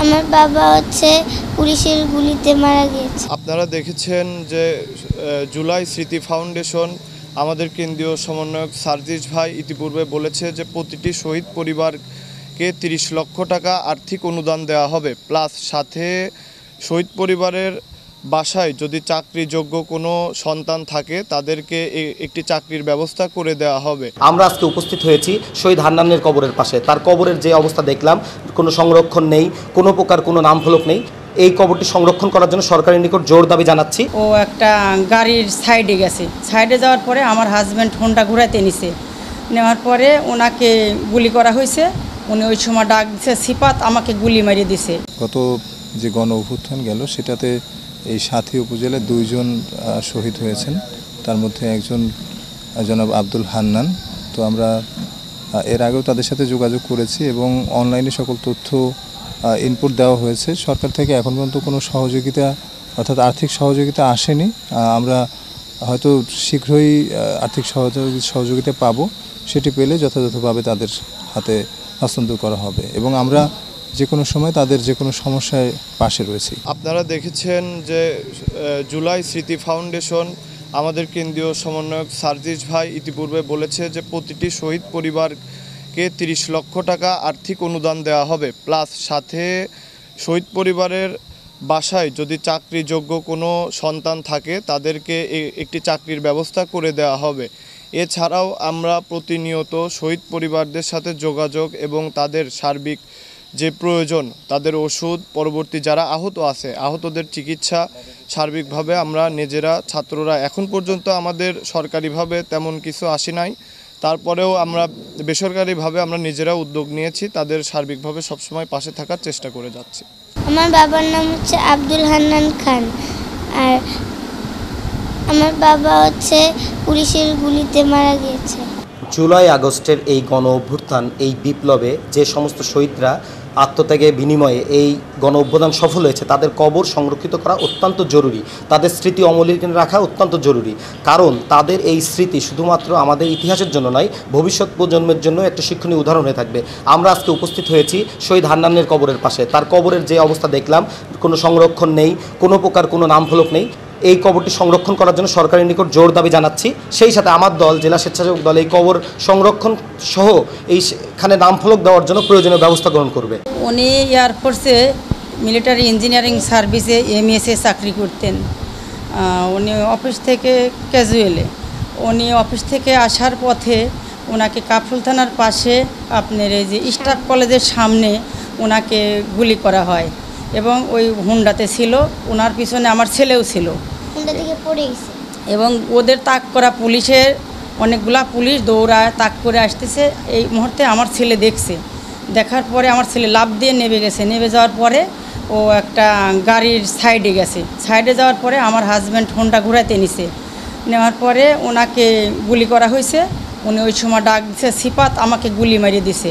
আমার বাবা পুলিশের গুলিতে মারা গিয়েছে। আপনারা দেখেছেন যে জুলাই স্মৃতি ফাউন্ডেশন আমাদের কেন্দ্রীয় সমন্বয়ক সার্জিস ভাই ইতিপূর্বে বলেছে যে প্রতিটি শহীদ পরিবারকে ৩০ লক্ষ টাকা আর্থিক অনুদান দেওয়া হবে, প্লাস সাথে শহীদ পরিবারের বাসায় যদি চাকরিযোগ্য কোনো সন্তান থাকে তাদেরকে একটি চাকরির ব্যবস্থা করে দেওয়া হবে। আমরা আজকে উপস্থিত হয়েছি শহীদ হান্নানের কবরের পাশে। তার কবরের যে অবস্থা দেখলাম, কোনো সংরক্ষণ নেই, কোনো প্রকার কোনো নামফলক নেই। এই কবরটি সংরক্ষণ করার জন্য সরকারের নিকট জোর দাবি জানাচ্ছি। ও একটা গাড়ির সাইডে গেছে, সাইডে যাওয়ার পরে আমার হাজব্যান্ড হোন্ডা ঘুরাইতে নিছে, নেওয়ার পরে ওনাকে গুলি করা হয়েছে। উনি ওই সময় ডাক দিছে সিপাত, আমাকে গুলি মারিয়ে দিছে। গত যে গণ অভ্যুত্থান গেল সেটাতে এই সাথী উপজেলায় 2 জন শহীদ হয়েছেন, তার মধ্যে একজন জনাব আব্দুল হান্নান। তো আমরা এর আগেও তাদের সাথে যোগাযোগ করেছি এবং অনলাইনে সকল তথ্য ইনপুট দেওয়া হয়েছে। সরকার থেকে এখন পর্যন্ত কোনো সহযোগিতা অর্থাৎ আর্থিক সহযোগিতা আসেনি। আমরা হয়তো শীঘ্রই আর্থিক সহযোগিতা পাবো, সেটি পেলে যথাযথভাবে তাদের হাতে হস্তান্তর করা হবে এবং আমরা যে কোনো সময় তাদের যে কোনো সমস্যায় পাশে রয়েছি। আপনারা দেখেছেন যে জুলাই স্মৃতি ফাউন্ডেশন আমাদের কেন্দ্রীয় সমন্বয়ক সার্জিস ভাই ইতিপূর্বে বলেছে যে প্রতিটি শহীদ পরিবারকে ৩০ লক্ষ টাকা আর্থিক অনুদান দেওয়া হবে, প্লাস সাথে শহীদ পরিবারের বাসায় যদি চাকরিযোগ্য কোনো সন্তান থাকে তাদেরকে একটি চাকরির ব্যবস্থা করে দেওয়া হবে। এছাড়াও আমরা প্রতিনিয়ত শহীদ পরিবারদের সাথে যোগাযোগ এবং তাদের সার্বিক যে প্রয়োজন, তাদের ওষুধ, পরবর্তী যারা আহত আছে আহতদের চিকিৎসা সার্বিকভাবে আমরা নিজেরা ছাত্ররা এখন পর্যন্ত আমাদের সরকারিভাবে তেমন কিছু আসি নাই, তারপরেও আমরা বেসরকারিভাবে আমরা নিজেরা উদ্যোগ নিয়েছি, তাদের সার্বিকভাবে সবসময় পাশে থাকার চেষ্টা করে যাচ্ছি। আমার বাবার নাম আব্দুল হান্নান খান, আর আমার বাবা পুলিশের গুলিতে মারা গিয়েছে। জুলাই আগস্টের এই গণ অভ্যুত্থান, এই বিপ্লবে যে সমস্ত শহীদরা আত্মত্যাগের বিনিময়ে এই গণ অভ্যুত্থান সফল হয়েছে, তাদের কবর সংরক্ষিত করা অত্যন্ত জরুরি, তাদের স্মৃতি অমলিন রাখা অত্যন্ত জরুরি। কারণ তাদের এই স্মৃতি শুধুমাত্র আমাদের ইতিহাসের জন্য নয়, ভবিষ্যৎ প্রজন্মের জন্য একটা শিক্ষণীয় উদাহরণ হয়ে থাকবে। আমরা আজকে উপস্থিত হয়েছি শহীদ হান্নানের কবরের পাশে। তার কবরের যে অবস্থা দেখলাম, কোনো সংরক্ষণ নেই, কোনো প্রকার কোনো নামফলক নেই। এই কবরটি সংরক্ষণ করার জন্য সরকারের নিকট জোর দাবি জানাচ্ছি। সেই সাথে আমার দল, জেলা স্বেচ্ছাসেবক দল, এই কবর সংরক্ষণ সহ এইখানে নামফলক দেওয়ার জন্য প্রয়োজনীয় ব্যবস্থা গ্রহণ করবে। উনি এয়ারফোর্সে মিলিটারি ইঞ্জিনিয়ারিং সার্ভিসে MSc চাকরি করতেন। উনি অফিস থেকে ক্যাজুয়ালে, উনি অফিস থেকে আসার পথে ওনাকে কাফরুল থানার পাশে আপনার এই যে স্টাফ কলেজের সামনে ওনাকে গুলি করা হয় এবং ওই হুন্ডাতে ছিল, ওনার পিছনে আমার ছেলেও ছিল এবং ওদের তাক করা পুলিশের অনেকগুলা পুলিশ দৌড়ায় তাক করে আসতেছে। এই মুহূর্তে আমার ছেলে দেখছে, দেখার পরে আমার ছেলে লাফ দিয়ে নেমে গেছে। নেমে যাওয়ার পরে ও একটা গাড়ির সাইডে গেছে, সাইডে যাওয়ার পরে আমার হাজব্যান্ড হোন্ডা ঘুরাইতে নিছে, নেওয়ার পরে ওনাকে গুলি করা হয়েছে। উনি ওই সময় ডাক দিছে সিপাত, আমাকে গুলি মারিয়ে দিছে।